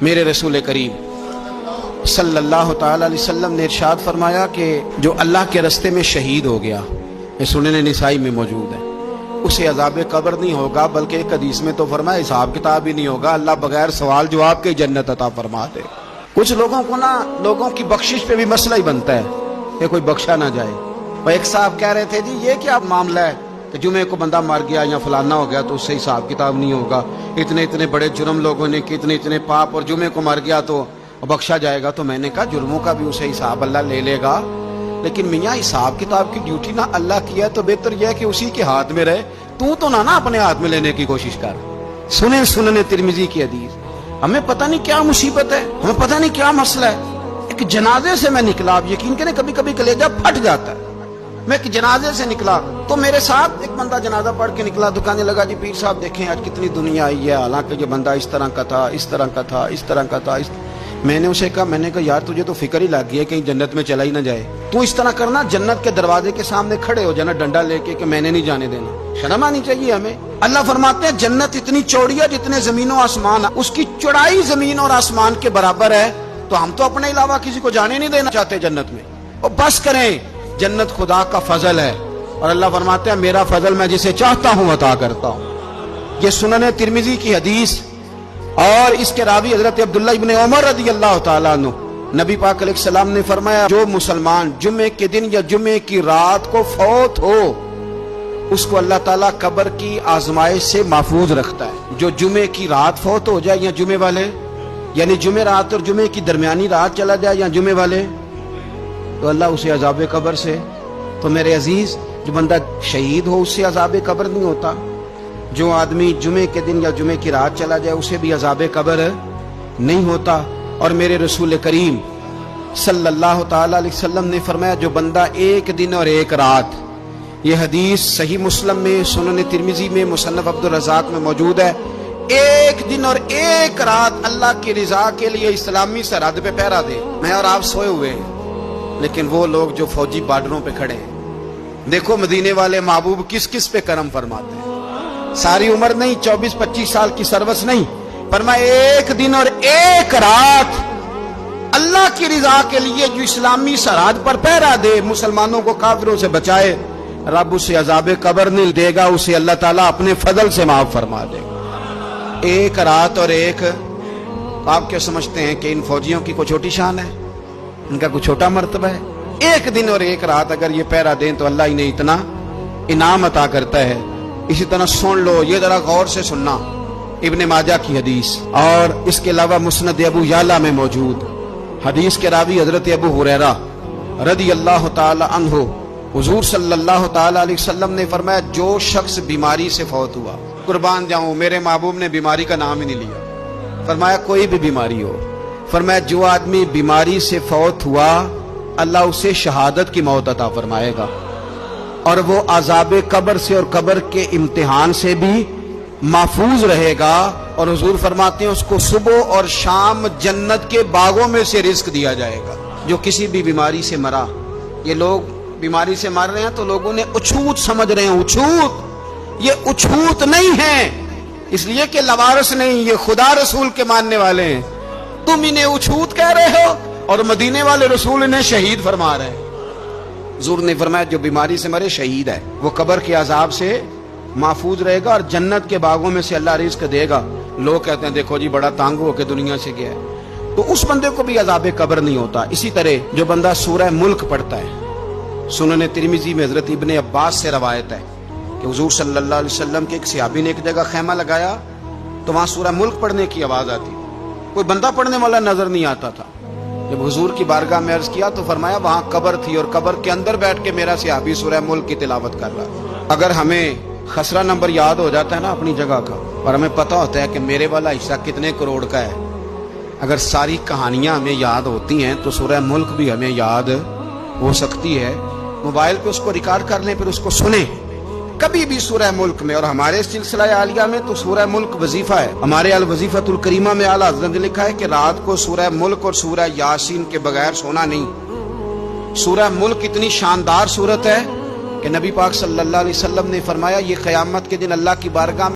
میرے رسول کریم صلی اللہ تعالی علیہ وسلم نے ارشاد فرمایا کہ جو اللہ کے رستے میں شہید ہو گیا، یہ سنن نسائی میں موجود ہے، اسے عذاب قبر نہیں ہوگا، بلکہ ایک حدیث میں تو فرمایا حساب کتاب ہی نہیں ہوگا، اللہ بغیر سوال جواب کے جنت عطا فرما دے۔ کچھ لوگوں کو لوگوں کی بخشش پہ بھی مسئلہ ہی بنتا ہے کہ کوئی بخشا نہ جائے۔ اور ایک صاحب کہہ رہے تھے جی یہ کیا معاملہ ہے کہ جمعے کو بندہ مر گیا یا فلانا ہو گیا تو اس سے حساب کتاب نہیں ہوگا، اتنے بڑے جرم لوگوں نے کی، اتنے پاپ، اور جمعے کو مر گیا تو بخشا جائے گا۔ تو میں نے کہا جرموں کا بھی اسے حساب اللہ لے لے گا، لیکن میاں حساب کتاب کی ڈیوٹی نہ اللہ کی ہے تو بہتر یہ ہے کہ اسی کے ہاتھ میں رہے، تو نہ اپنے ہاتھ میں لینے کی کوشش کر۔ سنن ترمذی کی حدیث۔ ہمیں پتہ نہیں کیا مصیبت ہے، ہمیں پتہ نہیں کیا مسئلہ ہے۔ ایک جنازے سے میں نکلا، آپ یقین کریں کبھی کبھی کلیجہ پھٹ جاتا ہے۔ میں ایک جنازے سے نکلا تو میرے ساتھ ایک بندہ جنازہ پڑھ کے نکلا، تو کہنے لگا جی پیر صاحب دیکھیں آج کتنی دنیا آئی ہے، حالانکہ یہ بندہ اس طرح کا تھا، اس طرح کا تھا، اس طرح کا تھا۔ میں نے اسے کہا یار تجھے تو فکر ہی لگ گئی ہے کہیں جنت میں چلا ہی نہ جائے، تو اس طرح کرنا جنت کے دروازے کے سامنے کھڑے ہو جانا ڈنڈا لے کے کہ میں نے نہیں جانے دینا۔ شرم آنی چاہیے ہمیں۔ اللہ فرماتے ہیں جنت اتنی چوڑی ہے جتنے زمین و آسمان، اس کی چوڑائی زمین اور آسمان کے برابر ہے، تو ہم تو اپنے علاوہ کسی کو جانے نہیں دینا چاہتے جنت میں۔ اور بس کریں، جنت خدا کا فضل ہے، اور اللہ فرماتے ہیں میرا فضل میں جسے چاہتا ہوں عطا کرتا ہوں۔ یہ سنن ترمذی کی حدیث، اور اس کے راوی حضرت عبداللہ ابن عمر رضی اللہ تعالیٰ عنہ، نبی پاک علیہ السلام نے فرمایا جو مسلمان جمعے کے دن یا جمعے کی رات کو فوت ہو، اس کو اللہ تعالیٰ قبر کی آزمائش سے محفوظ رکھتا ہے۔ جو جمعے کی رات فوت ہو جائے یا جمعے والے، یعنی جمعے رات اور جمعے کی درمیانی رات چلا جائے یا جمعے والے، تو اللہ اسے عذاب قبر سے، تو میرے عزیز جو بندہ شہید ہو اس سے عذاب قبر نہیں ہوتا، جو آدمی جمعے کے دن یا جمعے کی رات چلا جائے اسے بھی عذاب قبر نہیں ہوتا۔ اور میرے رسول کریم صلی اللہ تعالی علیہ وسلم نے فرمایا جو بندہ ایک دن اور ایک رات، یہ حدیث صحیح مسلم میں، سنن ترمذی میں، مصنف عبد الرزاق میں موجود ہے، ایک دن اور ایک رات اللہ کی رضا کے لیے اسلامی سرحد پہ پہرا دے۔ میں اور آپ سوئے ہوئے ہیں، لیکن وہ لوگ جو فوجی بارڈروں پہ کھڑے ہیں، دیکھو مدینے والے محبوب کس کس پہ کرم فرماتے ہیں۔ ساری عمر نہیں، 24-25 سال کی سروس نہیں، فرمایا ایک دن اور ایک رات اللہ کی رضا کے لیے جو اسلامی سرحد پر پہرا دے، مسلمانوں کو کافروں سے بچائے، رب اسے عذاب قبر نہیں دے گا، اسے اللہ تعالیٰ اپنے فضل سے معاف فرما دے گا۔ ایک رات اور ایک، آپ کیا سمجھتے ہیں کہ ان فوجیوں کی کوئی چھوٹی شان ہے؟ ان کا کوئی چھوٹا مرتبہ ہے؟ ایک دن اور ایک رات اگر یہ پہرا دیں تو اللہ انہیں اتنا انعام عطا کرتا ہے۔ اسی طرح سن لو، یہ ذرا غور سے سننا، ابن ماجہ کی حدیث، اور اس کے علاوہ مسند ابو یعلا میں موجود حدیث کے راوی حضرت ابو ہریرہ رضی اللہ تعالی عنہ، حضور صلی اللہ تعالی علیہ وسلم نے فرمایا جو شخص بیماری سے فوت ہوا، قربان جاؤں میرے محبوب نے بیماری کا نام ہی نہیں لیا، فرمایا کوئی بھی بیماری ہو، فرمایا جو آدمی بیماری سے فوت ہوا اللہ اسے شہادت کی موت عطا فرمائے گا، اور وہ عذاب قبر سے اور قبر کے امتحان سے بھی محفوظ رہے گا، اور حضور فرماتے ہیں اس کو صبح اور شام جنت کے باغوں میں سے رزق دیا جائے گا۔ جو کسی بھی بیماری سے مرا، یہ لوگ بیماری سے مر رہے ہیں تو لوگوں نے اچھوت سمجھ رہے ہیں، اچھوت، یہ اچھوت نہیں ہے، اس لیے کہ لوارث نہیں، یہ خدا رسول کے ماننے والے ہیں، تم انہیں اچھوت کہہ رہے ہو، اور مدینے والے رسول انہیں شہید فرما رہے ہیں۔ حضور نے فرمایا جو بیماری سے مرے شہید ہے، وہ قبر کے عذاب سے محفوظ رہے گا اور جنت کے باغوں میں سے اللہ رزق دے گا۔ لوگ کہتے ہیں دیکھو جی بڑا تانگ ہو کے دنیا سے گیا ہے، تو اس بندے کو بھی عذاب قبر نہیں ہوتا۔ اسی طرح جو بندہ سورہ ملک پڑھتا ہے، سنن ترمذی میں حضرت ابن عباس سے روایت ہے کہ حضور صلی اللہ علیہ وسلم کے ایک صحابی نے ایک جگہ خیمہ لگایا تو وہاں سورہ ملک پڑھنے کی آواز آتی، کوئی بندہ پڑھنے والا نظر نہیں آتا تھا۔ جب حضور کی بارگاہ میں عرض کیا تو فرمایا وہاں قبر تھی اور قبر کے اندر بیٹھ کے میرا صحابی سورہ ملک کی تلاوت کر رہا۔ اگر ہمیں خسرہ نمبر یاد ہو جاتا ہے نا اپنی جگہ کا، اور ہمیں پتہ ہوتا ہے کہ میرے والا حصہ کتنے کروڑ کا ہے، اگر ساری کہانیاں ہمیں یاد ہوتی ہیں تو سورہ ملک بھی ہمیں یاد ہو سکتی ہے۔ موبائل پہ اس کو ریکارڈ کر لیں، پھر اس کو سنیں کبھی بھی سورہ ملک میں۔ اور ہمارے سلسلہ عالیہ میں تو سورہ ملک وظیفہ ہے، ہمارے الوظیفۃ الکریمہ میں اعلیٰ حضرت نے لکھا ہے کہ رات کو سورہ ملک اور سورہ یاسین کے بغیر سونا نہیں۔ سورہ ملک اتنی شاندار سورت ہے کہ نبی پاک صلی اللہ علیہ وسلم نے فرمایا یہ قیامت کے دن اللہ کی بارگاہ